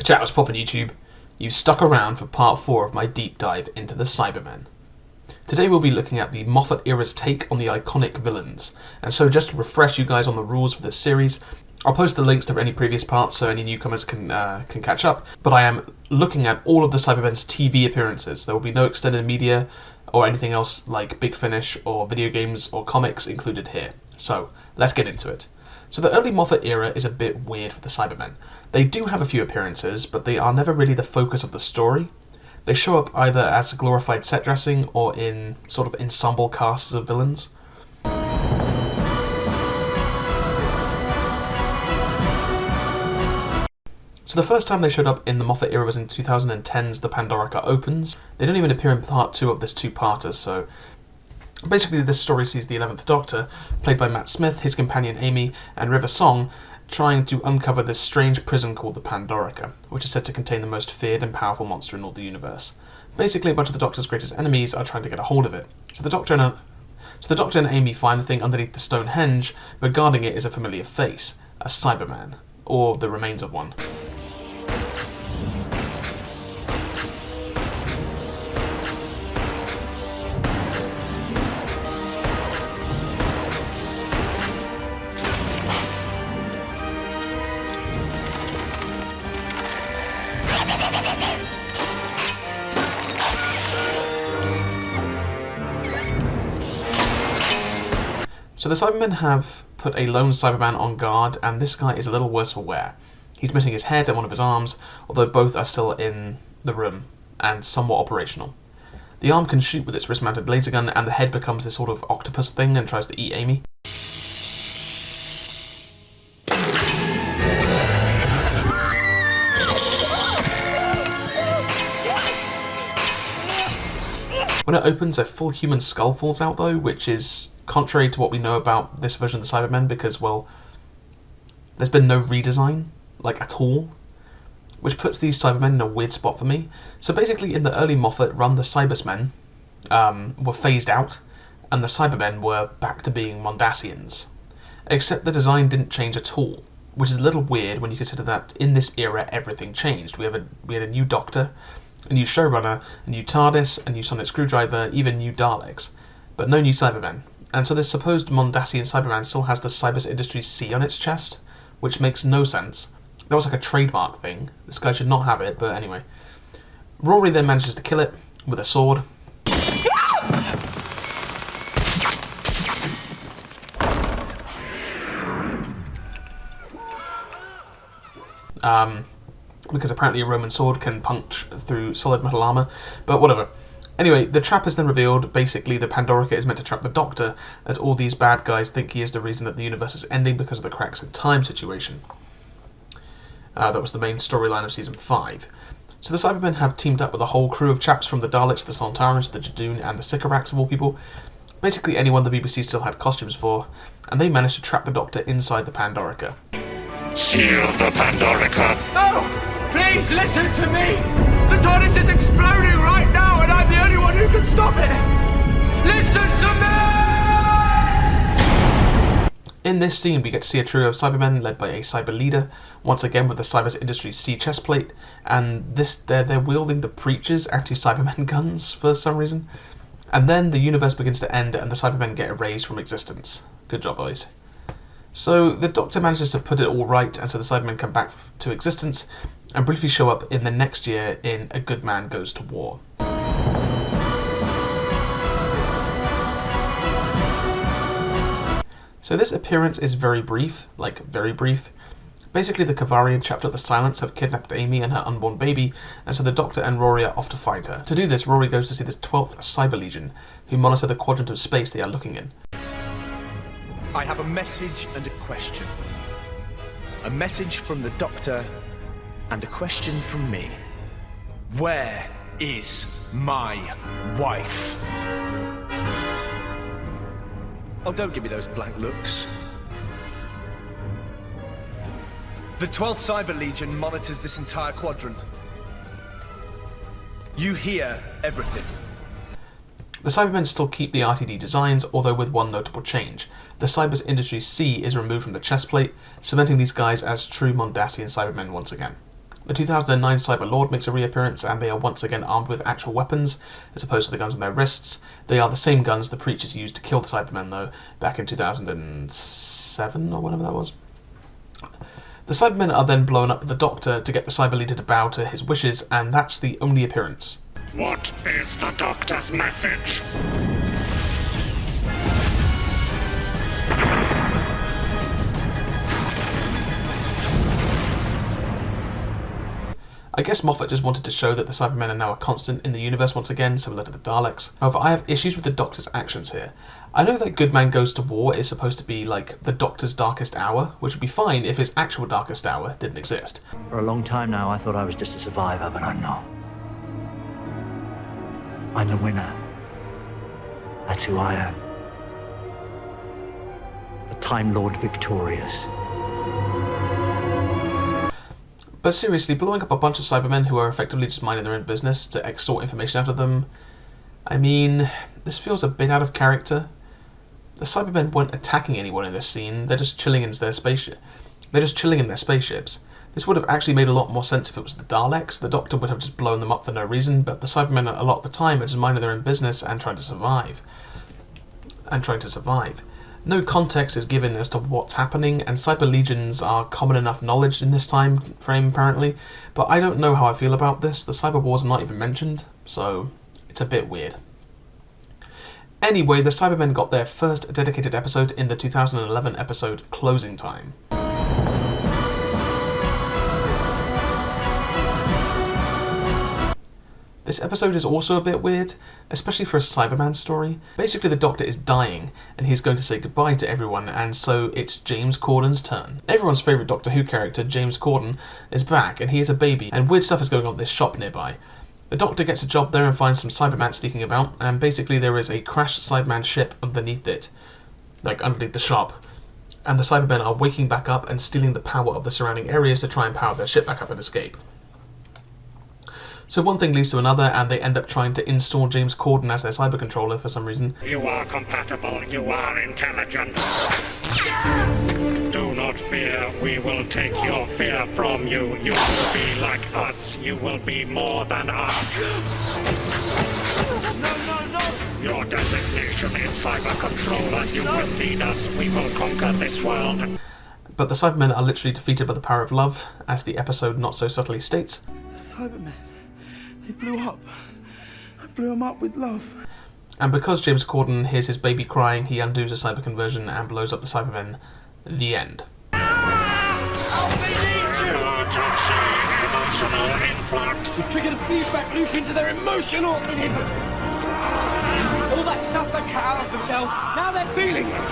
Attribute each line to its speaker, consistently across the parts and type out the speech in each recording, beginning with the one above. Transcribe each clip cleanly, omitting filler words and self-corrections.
Speaker 1: Chat, what's poppin' YouTube? You've stuck around for part 4 of my deep dive into the Cybermen. Today we'll be looking at the Moffat era's take on the iconic villains, and so just to refresh you guys on the rules for this series, I'll post the links to any previous parts so any newcomers can catch up, but I am looking at all of the Cybermen's TV appearances. There will be no extended media or anything else like Big Finish or video games or comics included here. So, let's get into it. So the early Moffat era is a bit weird for the Cybermen. They do have a few appearances, but they are never really the focus of the story. They show up either as glorified set dressing or in sort of ensemble casts of villains. So the first time they showed up in the Moffat era was in 2010's The Pandora Opens. They don't even appear in part 2 of this two-parter, so basically this story sees the 11th Doctor, played by Matt Smith, his companion Amy, and River Song, trying to uncover this strange prison called the Pandora, which is said to contain the most feared and powerful monster in all the universe. Basically, a bunch of the Doctor's greatest enemies are trying to get a hold of it. So the Doctor and Amy find the thing underneath the Stonehenge, but guarding it is a familiar face, a Cyberman, or the remains of one. So the Cybermen have put a lone Cyberman on guard, and this guy is a little worse for wear. He's missing his head and one of his arms, although both are still in the room and somewhat operational. The arm can shoot with its wrist-mounted laser gun, and the head becomes this sort of octopus thing and tries to eat Amy. When it opens, a full human skull falls out though, which is contrary to what we know about this version of the Cybermen because, well, there's been no redesign, like, at all, which puts these Cybermen in a weird spot for me. So basically, in the early Moffat run, the Cybersmen were phased out, and the Cybermen were back to being Mondasians. Except the design didn't change at all, which is a little weird when you consider that in this era everything changed. We had a new Doctor, a new showrunner, a new TARDIS, a new sonic screwdriver, even new Daleks, but no new Cybermen. And so this supposed Mondasian Cyberman still has the Cybers Industries C on its chest, which makes no sense. That was like a trademark thing. This guy should not have it, but anyway. Rory then manages to kill it with a sword. Because apparently a Roman sword can punch through solid metal armour, but whatever. Anyway, the trap is then revealed. Basically, the Pandora is meant to trap the Doctor, as all these bad guys think he is the reason that the universe is ending because of the cracks in time situation. That was the main storyline of Season 5. So the Cybermen have teamed up with a whole crew of chaps from the Daleks, the Sontarans, the Jadoon, and the Sycorax of all people. Basically anyone the BBC still had costumes for, and they managed to trap the Doctor inside the Pandora.
Speaker 2: Seal the Pandora.
Speaker 3: No! Please listen to me! The TARDIS is exploding right now and I'm the only one who can stop it! Listen to me!
Speaker 1: In this scene we get to see a trio of Cybermen led by a Cyber leader, once again with the Cybers Industries C chestplate, and they're wielding the Preacher's anti-Cybermen guns for some reason. And then the universe begins to end and the Cybermen get erased from existence. Good job, boys. So the Doctor manages to put it all right, and so the Cybermen come back to existence and briefly show up in the next year in A Good Man Goes to War. So this appearance is very brief, like very brief. Basically the Kavarian chapter of the Silence have kidnapped Amy and her unborn baby, and so the Doctor and Rory are off to find her. To do this, Rory goes to see the 12th Cyber Legion, who monitor the quadrant of space they are looking in.
Speaker 4: I have a message and a question. A message from the Doctor and a question from me. Where is my wife? Oh, don't give me those blank looks. The 12th Cyber Legion monitors this entire quadrant. You hear everything.
Speaker 1: The Cybermen still keep the RTD designs, although with one notable change. The Cybers Industries C is removed from the chest plate, cementing these guys as true Mondasian Cybermen once again. The 2009 Cyberlord makes a reappearance, and they are once again armed with actual weapons, as opposed to the guns on their wrists. They are the same guns the Preachers used to kill the Cybermen, though, back in 2007, or whatever that was. The Cybermen are then blown up with the Doctor to get the Cyber Leader to bow to his wishes, and that's the only appearance.
Speaker 2: What is the Doctor's message?
Speaker 1: I guess Moffat just wanted to show that the Cybermen are now a constant in the universe once again, similar to the Daleks. However, I have issues with the Doctor's actions here. I know that Good Man Goes to War is supposed to be like the Doctor's darkest hour, which would be fine if his actual darkest hour didn't exist.
Speaker 5: For a long time now, I thought I was just a survivor, but I'm not. I'm the winner. That's who I am. The Time Lord victorious.
Speaker 1: But seriously, blowing up a bunch of Cybermen who are effectively just minding their own business to extort information out of them, I mean, this feels a bit out of character. The Cybermen weren't attacking anyone in this scene, they're just chilling in their spaceship. Spaceships. This would have actually made a lot more sense if it was the Daleks. The Doctor would have just blown them up for no reason, but the Cybermen a lot of the time are just minding their own business and trying to survive. No context is given as to what's happening, and Cyber Legions are common enough knowledge in this time frame, apparently, but I don't know how I feel about this. The Cyber Wars are not even mentioned, so it's a bit weird. Anyway, the Cybermen got their first dedicated episode in the 2011 episode Closing Time. This episode is also a bit weird, especially for a Cyberman story. Basically, the Doctor is dying, and he's going to say goodbye to everyone, and so it's James Corden's turn. Everyone's favourite Doctor Who character, James Corden, is back, and he is a baby, and weird stuff is going on at this shop nearby. The Doctor gets a job there and finds some Cybermen sneaking about, and basically there is a crashed Cyberman ship underneath it, like underneath the shop, and the Cybermen are waking back up and stealing the power of the surrounding areas to try and power their ship back up and escape. So one thing leads to another, and they end up trying to install James Corden as their cyber controller for some reason.
Speaker 2: You are compatible, you are intelligent. Do not fear, we will take your fear from you. You will be like us, you will be more than us. No. Your designation is cyber controller, you will lead us, we will conquer this world.
Speaker 1: But the Cybermen are literally defeated by the power of love, as the episode not so subtly states.
Speaker 3: The Cybermen, they blew up. I blew them up with love.
Speaker 1: And because James Corden hears his baby crying, he undoes a cyber conversion and blows up the Cybermen. The end.
Speaker 3: We've triggered a feedback loop into their emotional inhibitors. All that stuff they cut out of themselves, now they're feeling it.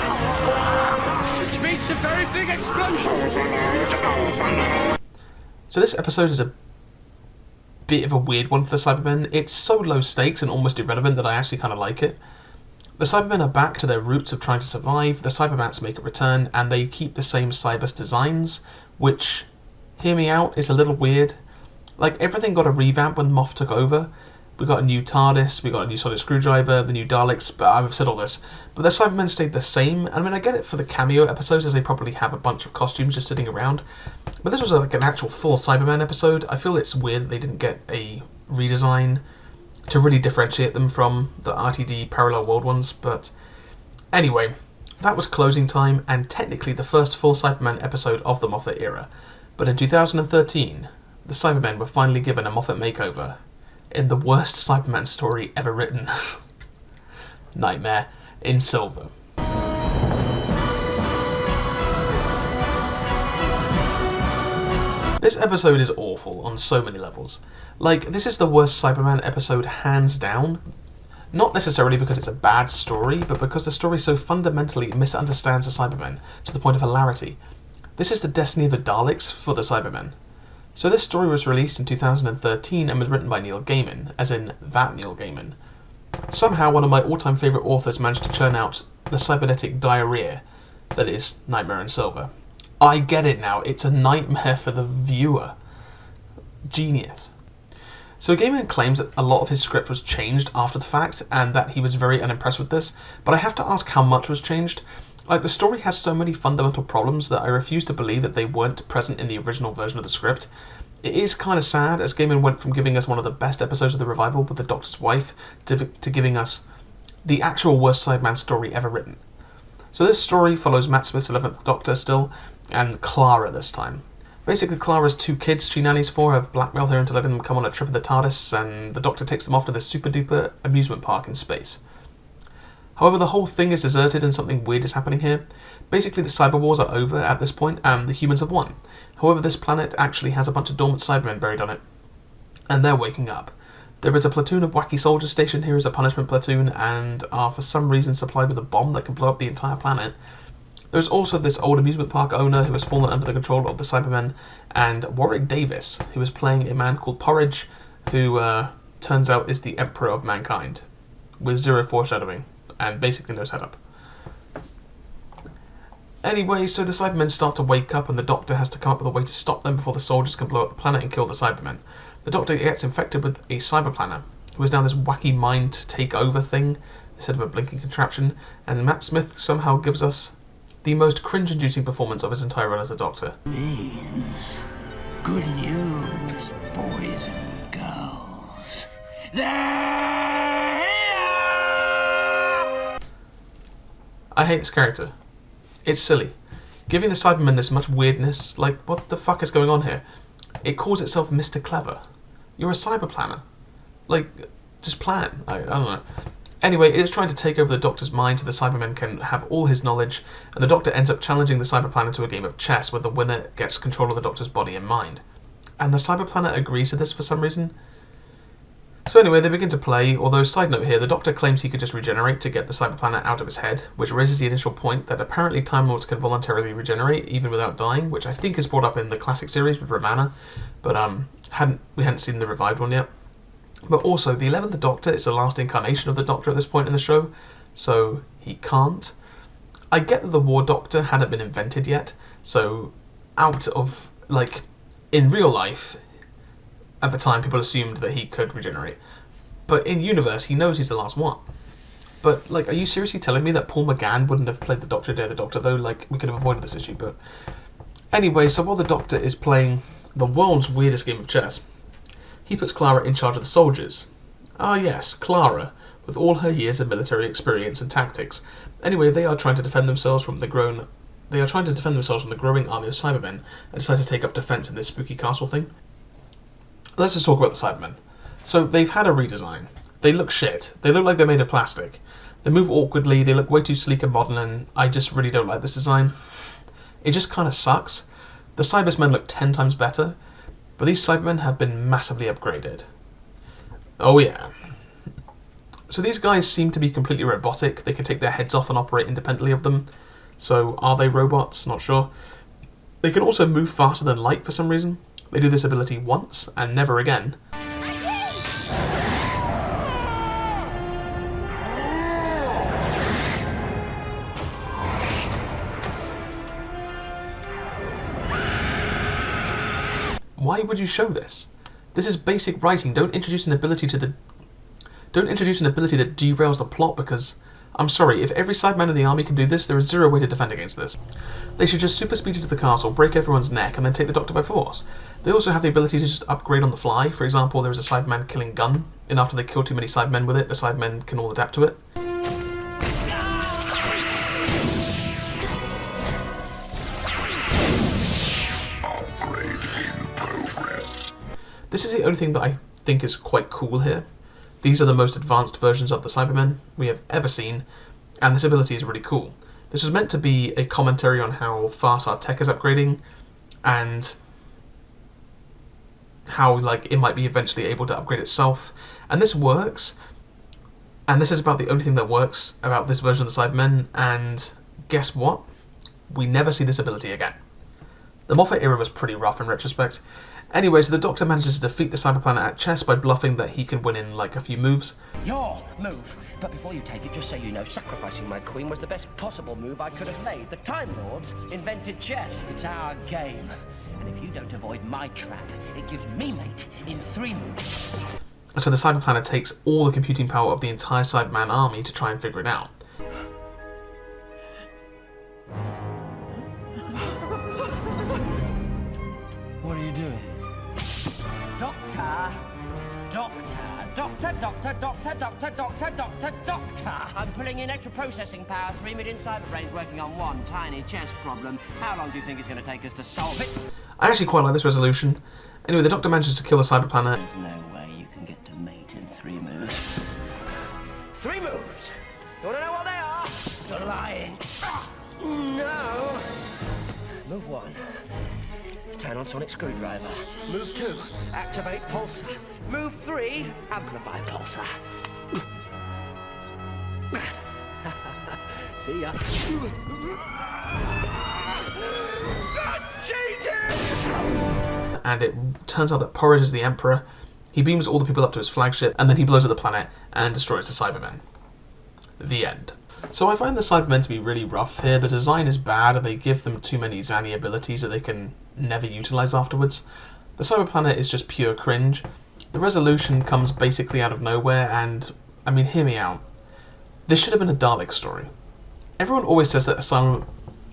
Speaker 3: Which means a very big explosion.
Speaker 1: So this episode is a bit of a weird one for the Cybermen. It's so low stakes and almost irrelevant that I actually kind of like it. The Cybermen are back to their roots of trying to survive, the Cyberbats make a return, and they keep the same Cybus designs, which, hear me out, is a little weird. Like, everything got a revamp when Moff took over. We got a new TARDIS, we got a new solid screwdriver, the new Daleks, but I've said all this. But the Cybermen stayed the same. I mean, I get it for the cameo episodes, as they probably have a bunch of costumes just sitting around. But this was like an actual full Cyberman episode. I feel it's weird that they didn't get a redesign to really differentiate them from the RTD parallel world ones. But anyway, that was Closing Time, and technically the first full Cyberman episode of the Moffat era. But in 2013, the Cybermen were finally given a Moffat makeover in the worst Cyberman story ever written. Nightmare in Silver. This episode is awful on so many levels. Like, this is the worst Cyberman episode hands down. Not necessarily because it's a bad story, but because the story so fundamentally misunderstands the Cybermen to the point of hilarity. This is the destiny of the Daleks for the Cybermen. So this story was released in 2013 and was written by Neil Gaiman, as in that Neil Gaiman. Somehow one of my all-time favourite authors managed to churn out the cybernetic diarrhea that is Nightmare in Silver. I get it now, it's a nightmare for the viewer. Genius. So Gaiman claims that a lot of his script was changed after the fact, and that he was very unimpressed with this, but I have to ask how much was changed. Like, the story has so many fundamental problems that I refuse to believe that they weren't present in the original version of the script. It is kind of sad, as Gaiman went from giving us one of the best episodes of the revival with the Doctor's wife to giving us the actual worst Cyberman story ever written. So this story follows Matt Smith's 11th Doctor still, and Clara this time. Basically, Clara's 2 kids she nannies for have blackmailed her into letting them come on a trip in the TARDIS, and the Doctor takes them off to this super duper amusement park in space. However, the whole thing is deserted and something weird is happening here. Basically, the cyber wars are over at this point and the humans have won. However, this planet actually has a bunch of dormant Cybermen buried on it, and they're waking up. There is a platoon of wacky soldiers stationed here as a punishment platoon and are for some reason supplied with a bomb that can blow up the entire planet. There's also this old amusement park owner who has fallen under the control of the Cybermen, and Warwick Davis, who is playing a man called Porridge, who turns out is the Emperor of Mankind, with zero foreshadowing, and basically no setup. Anyway, so the Cybermen start to wake up and the Doctor has to come up with a way to stop them before the soldiers can blow up the planet and kill the Cybermen. The Doctor gets infected with a cyber planner, who is now this wacky mind takeover thing, instead of a blinking contraption, and Matt Smith somehow gives us the most cringe-inducing performance of his entire run as a Doctor.
Speaker 6: Means good news, boys and girls. They're here!
Speaker 1: I hate this character. It's silly. Giving the Cybermen this much weirdness, like, what the fuck is going on here? It calls itself Mr. Clever. You're a cyber planner. Like, just plan. I don't know. Anyway, it is trying to take over the Doctor's mind so the Cybermen can have all his knowledge, and the Doctor ends up challenging the cyber planner to a game of chess where the winner gets control of the Doctor's body and mind. And the cyber planner agrees to this for some reason. So anyway, they begin to play, although side note here, the Doctor claims he could just regenerate to get the cyber planner out of his head, which raises the initial point that apparently Time Lords can voluntarily regenerate even without dying, which I think is brought up in the classic series with Romana, but we hadn't seen the revived one yet. But also, the 11th Doctor is the last incarnation of the Doctor at this point in the show, so he can't. I get that the War Doctor hadn't been invented yet, so out of, like, in real life, at the time people assumed that he could regenerate. But in universe, he knows he's the last one. But, like, are you seriously telling me that Paul McGann wouldn't have played the Doctor Day of the Doctor, though? Like, we could have avoided this issue, but... Anyway, so while the Doctor is playing the world's weirdest game of chess, he puts Clara in charge of the soldiers. Ah yes, Clara, with all her years of military experience and tactics. Anyway, they are trying to defend themselves from the growing army of Cybermen and decide to take up defense in this spooky castle thing. Let's just talk about the Cybermen. So they've had a redesign. They look shit. They look like they're made of plastic. They move awkwardly, they look way too sleek and modern, and I just really don't like this design. It just kind of sucks. The Cybermen look 10 times better, but these Cybermen have been massively upgraded. Oh yeah. So these guys seem to be completely robotic. They can take their heads off and operate independently of them. So are they robots? Not sure. They can also move faster than light for some reason. They do this ability once and never again. Why would you show this? This is basic writing. Don't introduce an ability that derails the plot, because I'm sorry, if every Cyberman in the army can do this, there is zero way to defend against this. They should just super speed into the castle, break everyone's neck, and then take the Doctor by force. They also have the ability to just upgrade on the fly. For example, there is a Cyberman killing gun, and after they kill too many Cybermen with it, the Cybermen can all adapt to it. This is the only thing that I think is quite cool here. These are the most advanced versions of the Cybermen we have ever seen, and this ability is really cool. This was meant to be a commentary on how fast our tech is upgrading, and how it might be eventually able to upgrade itself. And this works, and this is about the only thing that works about this version of the Cybermen, and guess what? We never see this ability again. The Moffat era was pretty rough in retrospect. Anyway, so the Doctor manages to defeat the Cyber Planet at chess by bluffing that he can win in a few moves.
Speaker 7: Your move. But before you take it, just so you know, sacrificing my queen was the best possible move I could have made. The Time Lords invented chess. It's our game. And if you don't avoid my trap, it gives me mate in 3 moves.
Speaker 1: So the Cyber Planet takes all the computing power of the entire Cyberman army to try and figure it out.
Speaker 7: What are you doing? Doctor. I'm pulling in extra processing power. 3 million cyberbrains working on one tiny chess problem. How long do you think it's going to take us to solve it?
Speaker 1: I actually quite like this resolution. Anyway, the Doctor manages to kill the cyber planet.
Speaker 7: There's no way you can get to mate in 3 moves. 3 moves? You want to know what they are? You're lying. No. Move 1. Turn on sonic screwdriver. Move 2. Activate pulsar. Move 3. Amplify pulsar. See ya. Cheating!
Speaker 1: And it turns out that Porridge is the Emperor. He beams all the people up to his flagship, and then he blows up the planet and destroys the Cybermen. The end. So I find the Cybermen to be really rough here. The design is bad, and they give them too many zany abilities that they can never utilise afterwards. The Cyber Planet is just pure cringe. The resolution comes basically out of nowhere, and, I mean, hear me out. This should have been a Dalek story. Everyone always says that Asylum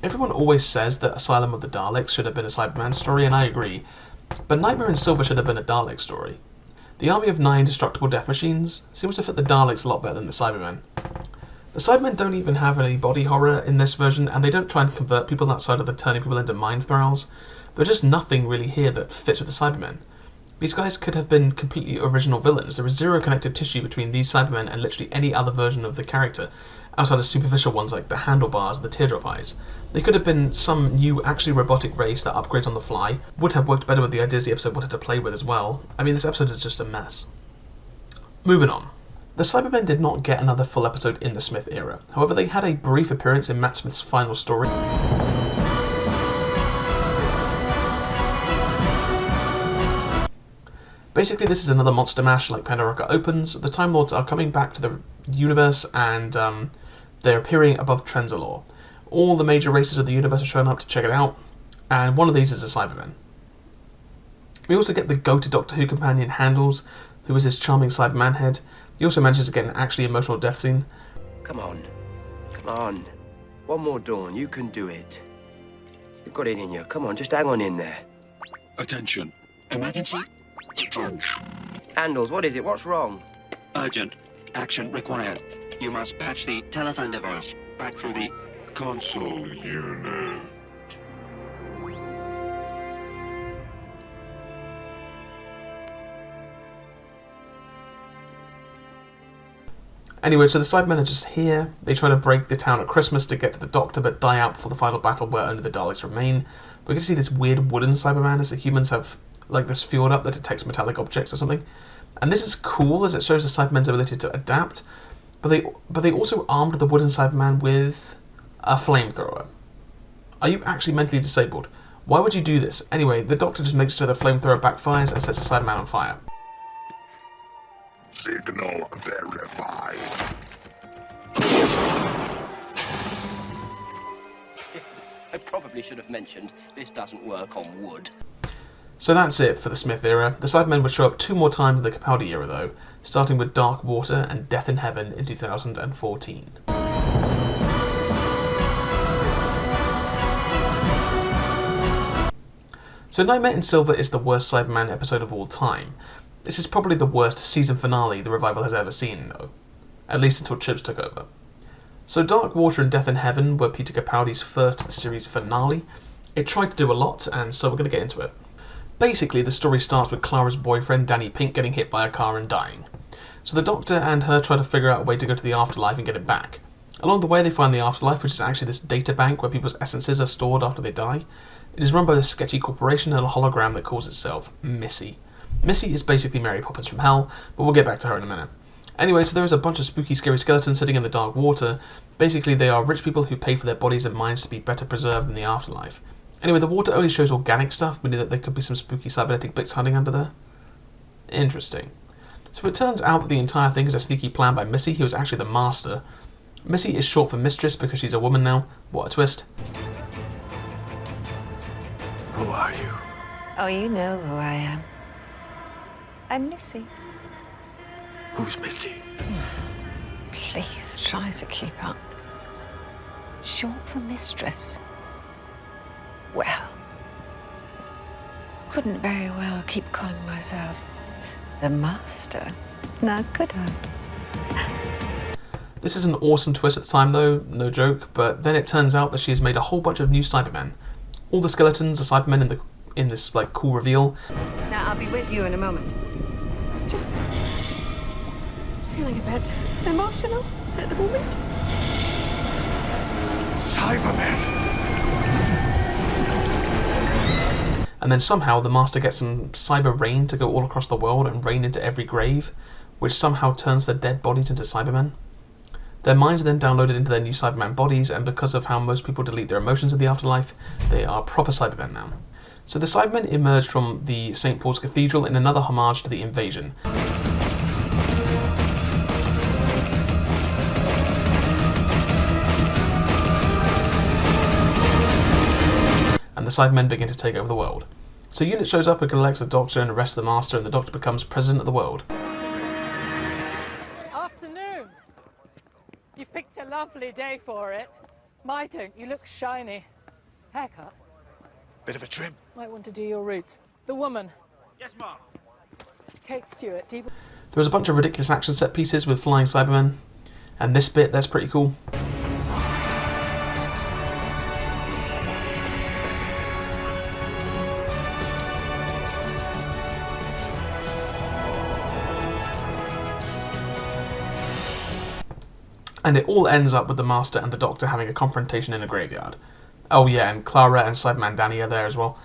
Speaker 1: of the Daleks should have been a Cyberman story, and I agree. But Nightmare in Silver should have been a Dalek story. The army of 9 destructible death machines seems to fit the Daleks a lot better than the Cybermen. The Cybermen don't even have any body horror in this version, and they don't try and convert people outside of the turning people into mind thralls. There's just nothing really here that fits with the Cybermen. These guys could have been completely original villains. There is zero connective tissue between these Cybermen and literally any other version of the character, outside of superficial ones like the handlebars and the teardrop eyes. They could have been some new, actually robotic race that upgrades on the fly, would have worked better with the ideas the episode wanted to play with as well. I mean, this episode is just a mess. Moving on. The Cybermen did not get another full episode in the Smith era. However, they had a brief appearance in Matt Smith's final story. Basically, this is another monster mash like Pandora opens. The Time Lords are coming back to the universe, and they're appearing above Trenzalore. All the major races of the universe are showing up to check it out, and one of these is the Cybermen. We also get the go-to Doctor Who companion Handles, who is his charming Cyberman head. He also manages to get an actually emotional death scene.
Speaker 7: Come on. Come on. One more dawn. You can do it. You've got it in you. Come on, just hang on in there.
Speaker 8: Attention. Emergency.
Speaker 7: Handles, what is it? What's wrong?
Speaker 8: Urgent. Action required. You must patch the telephone device back through the console unit.
Speaker 1: Anyway, so the Cybermen are just here. They try to break the town at Christmas to get to the Doctor, but die out before the final battle where only the Daleks remain. We can see this weird wooden Cyberman as the humans have like this field up that detects metallic objects or something. And this is cool as it shows the Cybermen's ability to adapt, but they also armed the wooden Cyberman with a flamethrower. Are you actually mentally disabled? Why would you do this? Anyway, the Doctor just makes sure the flamethrower backfires and sets the Cyberman on fire.
Speaker 2: Signal verified.
Speaker 7: I probably should have mentioned this doesn't work on wood.
Speaker 1: So that's it for the Smith era. The Cybermen would show up 2 more times in the Capaldi era though, starting with Dark Water and Death in Heaven in 2014. So Nightmare in Silver is the worst Cyberman episode of all time. This is probably the worst season finale the revival has ever seen though, at least until Chips took over. So Dark Water and Death in Heaven were Peter Capaldi's first series finale. It tried to do a lot, and so we're going to get into it. Basically, the story starts with Clara's boyfriend, Danny Pink, getting hit by a car and dying. So the Doctor and her try to figure out a way to go to the afterlife and get it back. Along the way, they find the afterlife, which is actually this data bank where people's essences are stored after they die. It is run by this sketchy corporation and a hologram that calls itself Missy. Missy is basically Mary Poppins from hell, but we'll get back to her in a minute. Anyway, so there is a bunch of spooky, scary skeletons sitting in the dark water. Basically, they are rich people who pay for their bodies and minds to be better preserved in the afterlife. Anyway, the water only shows organic stuff, meaning that there could be some spooky cybernetic bits hiding under there. Interesting. So it turns out that the entire thing is a sneaky plan by Missy, who is actually the master. Missy is short for mistress because she's a woman now. What a twist.
Speaker 4: Who are you?
Speaker 9: Oh, you know who I am. I'm Missy.
Speaker 4: Who's Missy?
Speaker 9: Please try to keep up. Short for mistress. Well, couldn't very well keep calling myself The Master? Now could I?
Speaker 1: This is an awesome twist at the time though, no joke, but then it turns out that she has made a whole bunch of new Cybermen. All the skeletons are Cybermen in this like cool reveal.
Speaker 10: Now, I'll be with you in a moment. Just feeling a bit emotional at the moment.
Speaker 4: Cybermen!
Speaker 1: And then somehow the Master gets some cyber rain to go all across the world and rain into every grave, which somehow turns their dead bodies into Cybermen. Their minds are then downloaded into their new Cyberman bodies, and because of how most people delete their emotions in the afterlife, they are proper Cybermen now. So the Cybermen emerged from the St. Paul's Cathedral in another homage to the invasion. And the Cybermen begin to take over the world. So Unit shows up and collects the Doctor and arrests the Master, and the Doctor becomes president of the world.
Speaker 11: Afternoon. You've picked a lovely day for it. My don't. You look shiny. Haircut.
Speaker 4: Bit of a trim.
Speaker 11: Might want to do your roots. The woman.
Speaker 3: Yes, Mom.
Speaker 11: Kate Stewart.
Speaker 1: There was a bunch of ridiculous action set pieces with flying Cybermen, and this bit, that's pretty cool. And it all ends up with the Master and the Doctor having a confrontation in a graveyard. Oh yeah, and Clara and Cyberman Danny are there as well.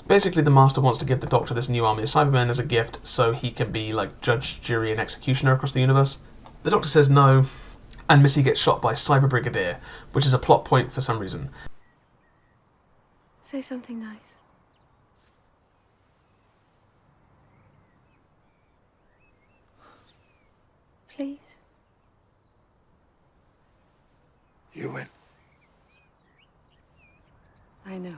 Speaker 1: Basically, the Master wants to give the Doctor this new army of Cybermen as a gift so he can be like judge, jury and executioner across the universe. The Doctor says no, and Missy gets shot by Cyber Brigadier, which is a plot point for some reason.
Speaker 10: Say something nice. Please.
Speaker 4: You win.
Speaker 10: I know.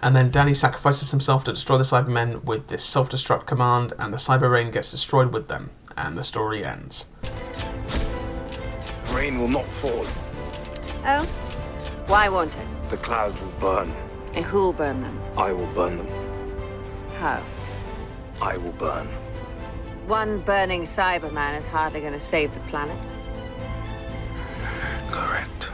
Speaker 1: And then Danny sacrifices himself to destroy the Cybermen with this self-destruct command, and the Cyber Rain gets destroyed with them, and the story ends.
Speaker 4: The rain will not fall.
Speaker 10: Oh? Why won't it?
Speaker 4: The clouds will burn.
Speaker 10: And who'll burn them?
Speaker 4: I will burn them.
Speaker 10: How?
Speaker 4: I will burn.
Speaker 10: One burning Cyberman is hardly going to save the planet.
Speaker 4: Correct.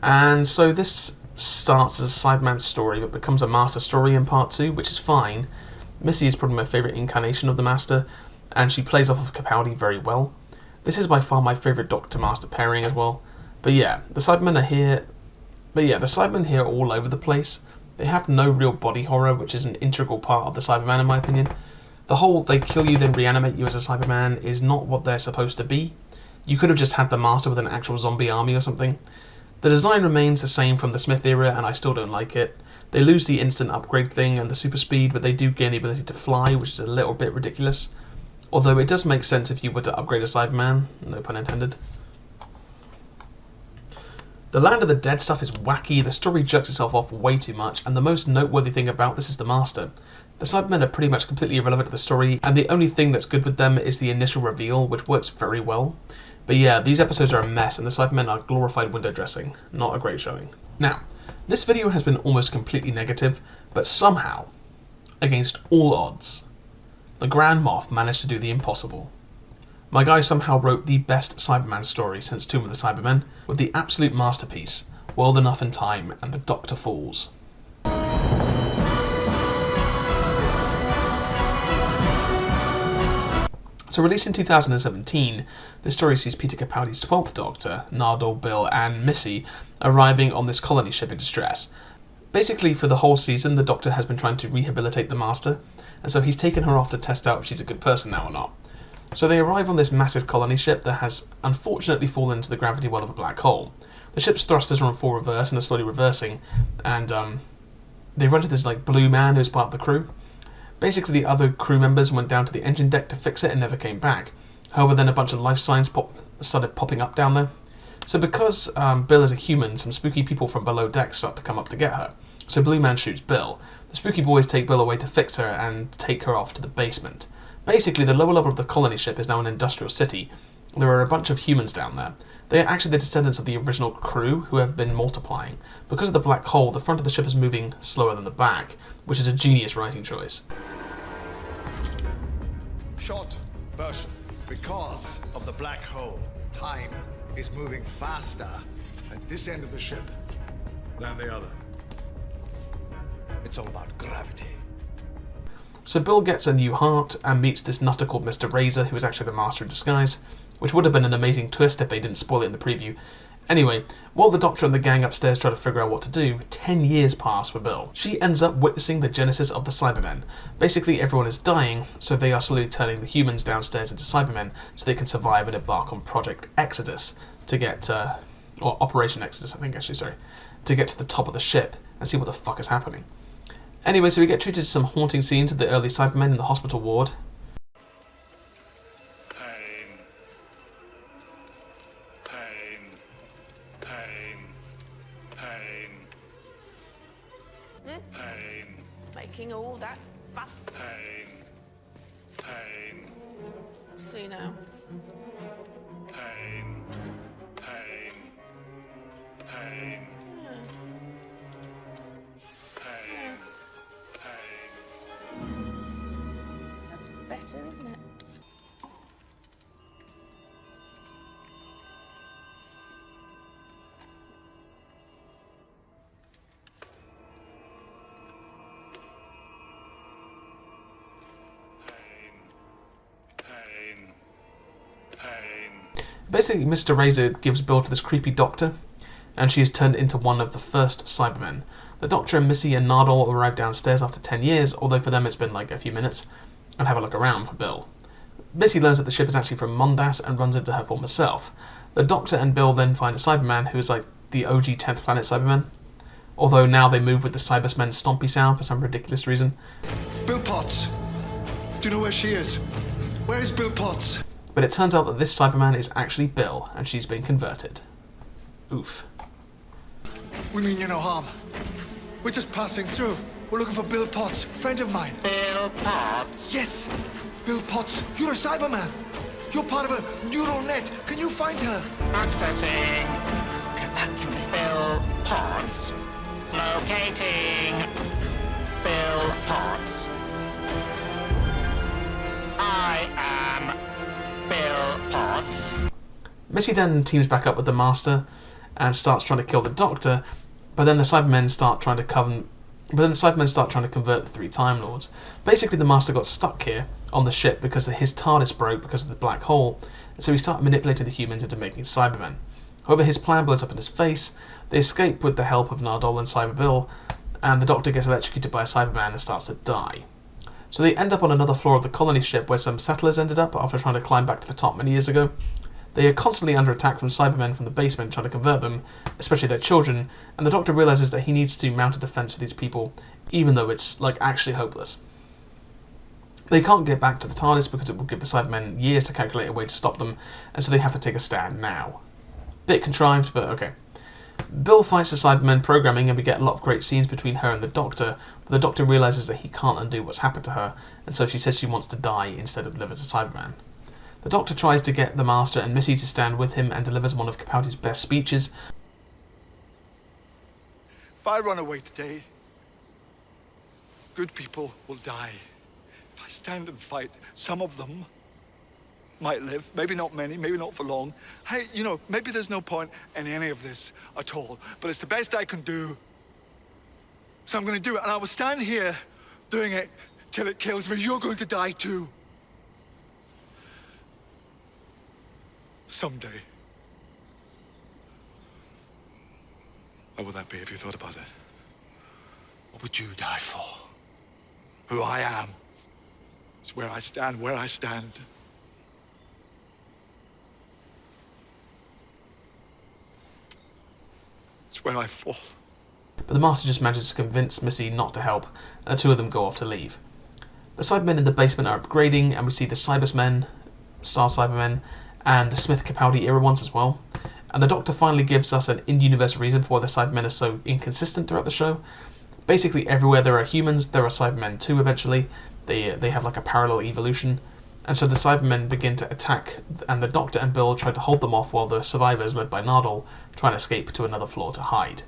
Speaker 1: And so this starts as a Cyberman story but becomes a Master story in part 2, which is fine. Missy is probably my favourite incarnation of the Master, and she plays off of Capaldi very well. This is by far my favourite Doctor-Master pairing as well. But yeah, the Cybermen are here. But yeah, the Cybermen here are all over the place. They have no real body horror, which is an integral part of the Cyberman in my opinion. The whole they kill you then reanimate you as a Cyberman is not what they're supposed to be. You could have just had the Master with an actual zombie army or something. The design remains the same from the Smith era, and I still don't like it. They lose the instant upgrade thing and the super speed, but they do gain the ability to fly, which is a little bit ridiculous. Although it does make sense if you were to upgrade a Cyberman, no pun intended. The Land of the Dead stuff is wacky, the story jerks itself off way too much, and the most noteworthy thing about this is the Master. The Cybermen are pretty much completely irrelevant to the story, and the only thing that's good with them is the initial reveal, which works very well. But yeah, these episodes are a mess, and the Cybermen are glorified window dressing. Not a great showing. Now, this video has been almost completely negative, but somehow, against all odds, the Grand Moff managed to do the impossible. My guy somehow wrote the best Cyberman story since Tomb of the Cybermen, with the absolute masterpiece, World Enough and Time, and the Doctor Falls. So released in 2017, this story sees Peter Capaldi's 12th Doctor, Nardole, Bill and Missy arriving on this colony ship in distress. Basically for the whole season the Doctor has been trying to rehabilitate the Master, and so he's taken her off to test out if she's a good person now or not. So they arrive on this massive colony ship that has unfortunately fallen into the gravity well of a black hole. The ship's thrusters are on full reverse and are slowly reversing, and they run into this like blue man who's part of the crew. Basically, the other crew members went down to the engine deck to fix it and never came back. However, then a bunch of life signs started popping up down there. So because Bill is a human, some spooky people from below deck start to come up to get her. So Blue Man shoots Bill. The spooky boys take Bill away to fix her and take her off to the basement. Basically, the lower level of the colony ship is now an industrial city. There are a bunch of humans down there. They are actually the descendants of the original crew who have been multiplying. Because of the black hole, the front of the ship is moving slower than the back, which is a genius writing choice.
Speaker 12: Short version. Because of the black hole, time is moving faster at this end of the ship than the other. It's all about gravity.
Speaker 1: So Bill gets a new heart and meets this nutter called Mr. Razor, who is actually the Master in disguise, which would have been an amazing twist if they didn't spoil it in the preview. Anyway, while the Doctor and the gang upstairs try to figure out what to do, 10 years pass for Bill. She ends up witnessing the genesis of the Cybermen. Basically, everyone is dying, so they are slowly turning the humans downstairs into Cybermen so they can survive and embark on Project Exodus to get, or Operation Exodus, I think, actually, sorry, to get to the top of the ship and see what the fuck is happening. Anyway, so we get treated to some haunting scenes of the early Cybermen in the hospital ward.
Speaker 13: Making all that fuss.
Speaker 2: Pain.
Speaker 13: See now.
Speaker 2: Pain.
Speaker 13: That's better, isn't it?
Speaker 1: Basically, Mr. Razor gives Bill to this creepy doctor, and she is turned into one of the first Cybermen. The Doctor and Missy and Nardole arrive downstairs after 10 years, although for them it's been like a few minutes, and have a look around for Bill. Missy learns that the ship is actually from Mondas and runs into her former self. The Doctor and Bill then find a Cyberman who is like the OG 10th Planet Cyberman, although now they move with the Cybersmen stompy sound for some ridiculous reason.
Speaker 12: Bill Potts! Do you know where she is? Where is Bill Potts?
Speaker 1: But it turns out that this Cyberman is actually Bill, and she's been converted. Oof.
Speaker 12: We mean you no harm. We're just passing through. We're looking for Bill Potts, friend of mine.
Speaker 2: Bill Potts?
Speaker 12: Yes! Bill Potts, you're a Cyberman. You're part of a neural net. Can you find her?
Speaker 2: Accessing.
Speaker 12: Get back to me.
Speaker 2: Bill Potts. Locating. Bill Potts. I am Bill Potts.
Speaker 1: Missy then teams back up with the Master and starts trying to kill the Doctor, but then the Cybermen start trying to convert the three Time Lords. Basically, the Master got stuck here on the ship because his TARDIS broke because of the black hole, and so he started manipulating the humans into making Cybermen. However, his plan blows up in his face. They escape with the help of Nardole and Cyber Bill, and the Doctor gets electrocuted by a Cyberman and starts to die. So they end up on another floor of the colony ship where some settlers ended up after trying to climb back to the top many years ago. They are constantly under attack from Cybermen from the basement trying to convert them, especially their children, and the Doctor realises that he needs to mount a defence for these people, even though it's, like, actually hopeless. They can't get back to the TARDIS because it will give the Cybermen years to calculate a way to stop them, and so they have to take a stand now. Bit contrived, but okay. Bill fights the Cybermen programming, and we get a lot of great scenes between her and the Doctor, but the Doctor realises that he can't undo what's happened to her, and so she says she wants to die instead of live as a Cyberman. The Doctor tries to get the Master and Missy to stand with him and delivers one of Capaldi's best speeches.
Speaker 12: If I run away today, good people will die. If I stand and fight, some of them might live. Maybe not many, maybe not for long. Hey, you know, maybe there's no point in any of this at all. But it's the best I can do. So I'm going to do it. And I will stand here doing it till it kills me. You're going to die too. Someday. What would that be if you thought about it? What would you die for? Who I am. It's where I stand, where I stand. It's where I fall.
Speaker 1: But the Master just manages to convince Missy not to help, and the two of them go off to leave. The Cybermen in the basement are upgrading, and we see the Cybermen, Star Cybermen, and the Smith Capaldi era ones as well. And the Doctor finally gives us an in-universe reason for why the Cybermen are so inconsistent throughout the show. Basically, everywhere there are humans, there are Cybermen too eventually. They have like a parallel evolution. And so the Cybermen begin to attack, and the Doctor and Bill try to hold them off while the survivors, led by Nardole, try and escape to another floor to hide.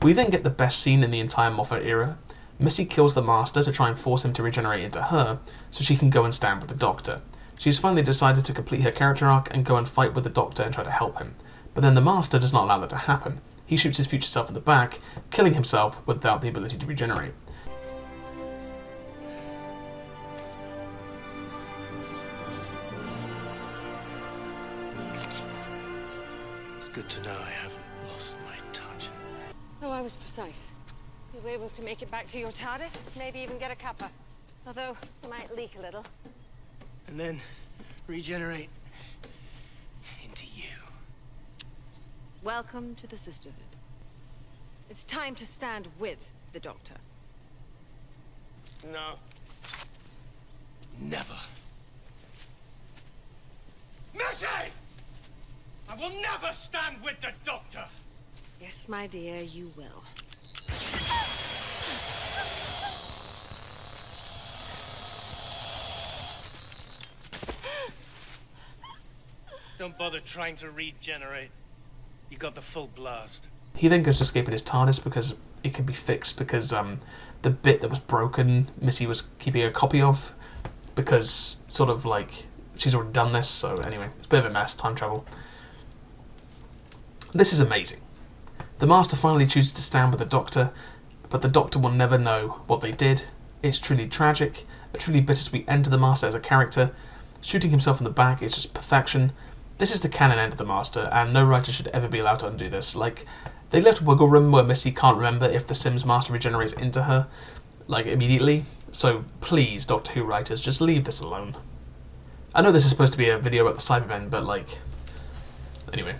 Speaker 1: We then get the best scene in the entire Moffat era. Missy kills the Master to try and force him to regenerate into her, so she can go and stand with the Doctor. She's finally decided to complete her character arc and go and fight with the Doctor and try to help him. But then the Master does not allow that to happen. He shoots his future self in the back, killing himself without the ability to regenerate.
Speaker 14: It's good to know I haven't lost my touch.
Speaker 10: Oh, I was precise. You were able to make it back to your TARDIS, maybe even get a cuppa. Although, it might leak a little.
Speaker 14: And then regenerate into you.
Speaker 10: Welcome to the Sisterhood. It's time to stand with the Doctor.
Speaker 14: No. Never. Missy! I will never stand with the Doctor!
Speaker 10: Yes, my dear, you will.
Speaker 14: Don't bother trying to regenerate. You got the full blast.
Speaker 1: He then goes to escape in his TARDIS because it can be fixed, because the bit that was broken, Missy was keeping a copy of, because sort of like she's already done this, so anyway, it's a bit of a mess, time travel. This is amazing. The Master finally chooses to stand with the Doctor, but the Doctor will never know what they did. It's truly tragic, a truly bittersweet end to the Master as a character. Shooting himself in the back is just perfection. This is the canon end of the Master, and no writer should ever be allowed to undo this. Like, they left wiggle room where Missy can't remember if the Sims Master regenerates into her, like, immediately. So please, Doctor Who writers, just leave this alone. I know this is supposed to be a video about the Cybermen, but like... Anyway.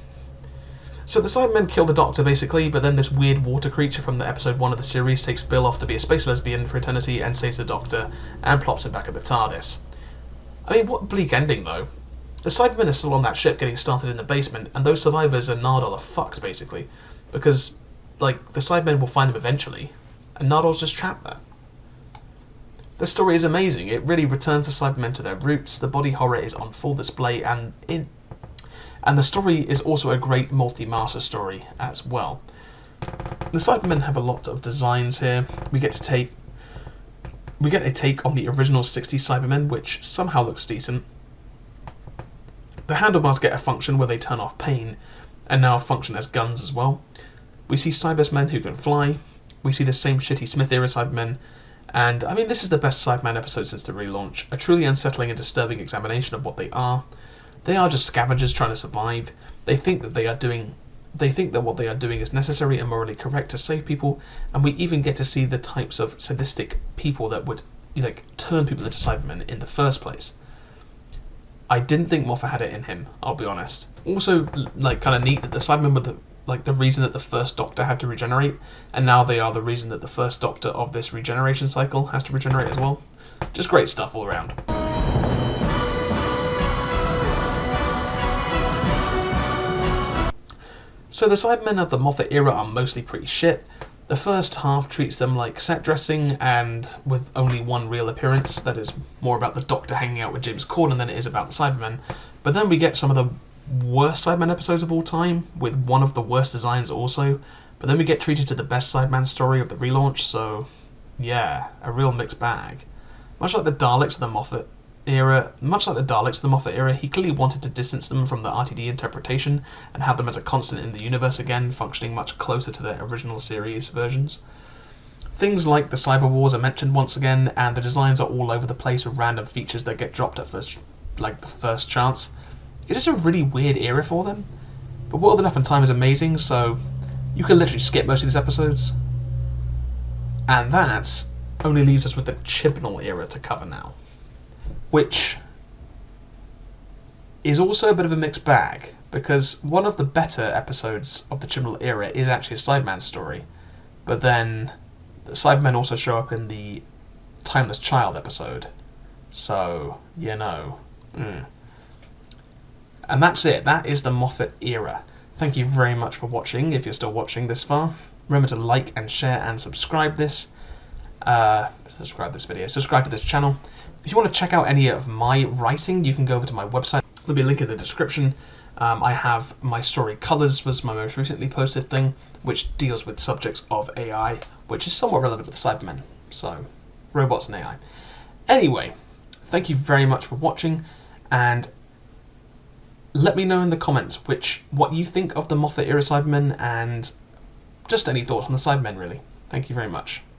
Speaker 1: So the Cybermen kill the Doctor, basically, but then this weird water creature from the episode 1 of the series takes Bill off to be a space lesbian for eternity and saves the Doctor, and plops him back at the TARDIS. I mean, what a bleak ending, though. The Cybermen are still on that ship getting started in the basement, and those survivors and Nardole are fucked, basically. Because, like, the Cybermen will find them eventually, and Nardole's just trapped there. The story is amazing. It really returns the Cybermen to their roots, the body horror is on full display, and the story is also a great multi-master story as well. The Cybermen have a lot of designs here. We get a take on the original 60s Cybermen, which somehow looks decent. The handlebars get a function where they turn off pain, and now function as guns as well. We see Cybermen who can fly. We see the same shitty Smith-era Cybermen, and I mean, this is the best Cyberman episode since the relaunch. A truly unsettling and disturbing examination of what they are. They are just scavengers trying to survive. They think that what they are doing is necessary and morally correct to save people, and we even get to see the types of sadistic people that would, like, turn people into Cybermen in the first place. I didn't think Moffat had it in him, I'll be honest. Also, like, kind of neat that the Cybermen were the reason that the first Doctor had to regenerate, and now they are the reason that the first Doctor of this regeneration cycle has to regenerate as well. Just great stuff all around. So the Cybermen of the Moffat era are mostly pretty shit. The first half treats them like set dressing, and with only one real appearance that is more about the Doctor hanging out with James Corden than it is about the Cybermen. But then we get some of the worst Cybermen episodes of all time, with one of the worst designs also. But then we get treated to the best Cyberman story of the relaunch, so yeah, a real mixed bag. Much like the Daleks of the Moffat era, he clearly wanted to distance them from the RTD interpretation and have them as a constant in the universe again, functioning much closer to their original series versions. Things like the Cyber Wars are mentioned once again, and the designs are all over the place with random features that get dropped at the first chance. It is a really weird era for them, but World Enough and Time is amazing, so you can literally skip most of these episodes. And that only leaves us with the Chibnall era to cover now, which is also a bit of a mixed bag, because one of the better episodes of the Chibnall era is actually a Cyberman story, but then the Cybermen also show up in the Timeless Child episode. So, you know. And that's it. That is the Moffat era. Thank you very much for watching, if you're still watching this far. Remember to like and share and subscribe this. Subscribe to this channel. If you want to check out any of my writing, you can go over to my website. There'll be a link in the description. I have my story Colours, was my most recently posted thing, which deals with subjects of AI, which is somewhat relevant to the Cybermen. So, robots and AI. Anyway, thank you very much for watching, and let me know in the comments what you think of the Moffat era Cybermen, and just any thoughts on the Cybermen, really. Thank you very much.